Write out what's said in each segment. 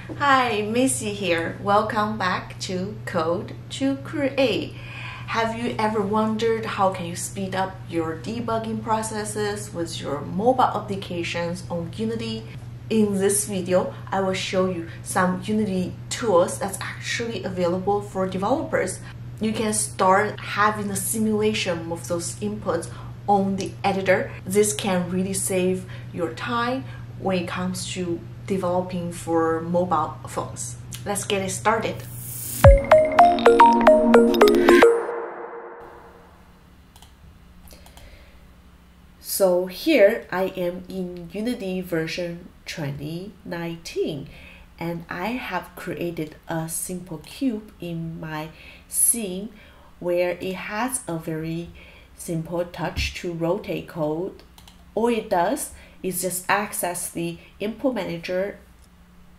Hi, Missy here. Welcome back to Code to Create. Have you ever wondered how can you speed up your debugging processes with your mobile applications on Unity? In this video, I will show you some Unity tools that's actually available for developers. You can start having a simulation of those inputs on the editor. This can really save your time when it comes to developing for mobile phones. Let's get it started. So here I am in Unity version 2019 and I have created a simple cube in my scene where it has a very simple touch to rotate code. All it does is just access the input manager,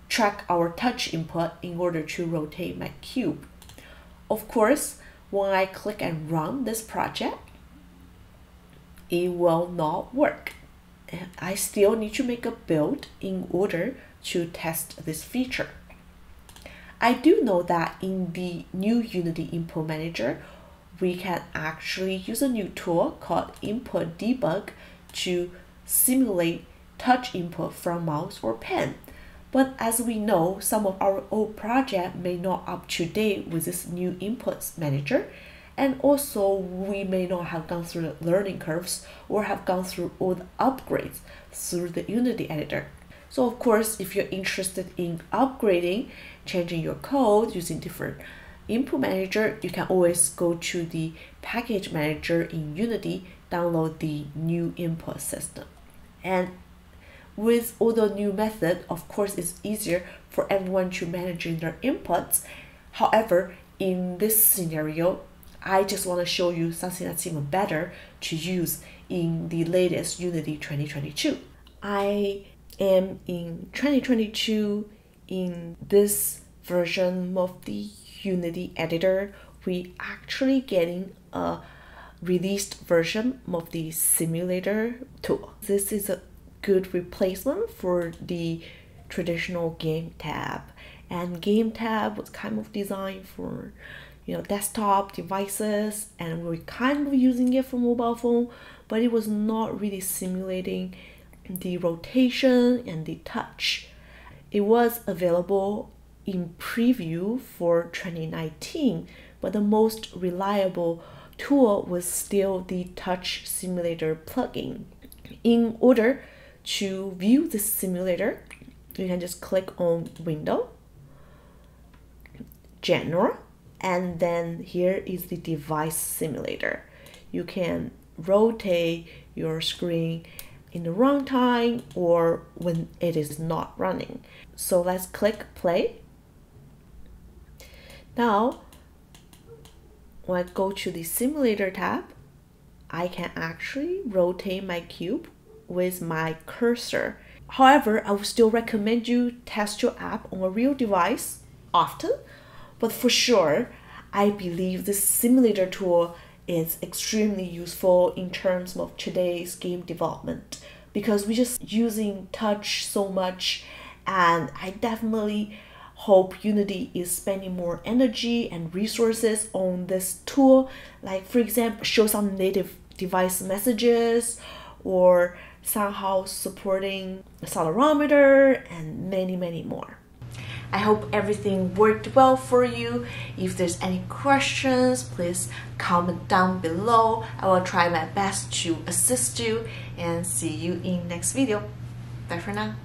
track our touch input in order to rotate my cube. Of course, when I click and run this project, it will not work. I still need to make a build in order to test this feature. I do know that in the new Unity Input Manager, we can actually use a new tool called Input Debug to simulate touch input from mouse or pen. But as we know, some of our old project may not up to date with this new inputs manager, and also we may not have gone through the learning curves or have gone through all the upgrades through the Unity editor. So of course, if you're interested in upgrading, changing your code using different input manager, you can always go to the package manager in Unity, download the new input system. And with all the new method, of course, it's easier for everyone to manage their inputs. However, in this scenario, I just want to show you something that's even better to use in the latest Unity 2022. I am in 2022 in this version of the Unity editor. We actually getting a released version of the simulator tool. This is a good replacement for the traditional game tab, and game tab was kind of designed for desktop devices, and we're kind of using it for mobile phone, but it was not really simulating the rotation and the touch. It was available in preview for 2019, but the most reliable tool was still the touch simulator plugin. In order to view this simulator, you can just click on Window, General, and then here is the device simulator. You can rotate your screen in the runtime or when it is not running. So let's click play. Now, when I go to the simulator tab, I can actually rotate my cube with my cursor. However, I would still recommend you test your app on a real device often, but for sure, I believe this simulator tool is extremely useful in terms of today's game development because we're just using touch so much, and I definitely hope Unity is spending more energy and resources on this tool, like for example, show some native device messages or somehow supporting accelerometer and many more. I hope everything worked well for you. If there's any questions, please comment down below. I will try my best to assist you, and see you in next video. Bye for now.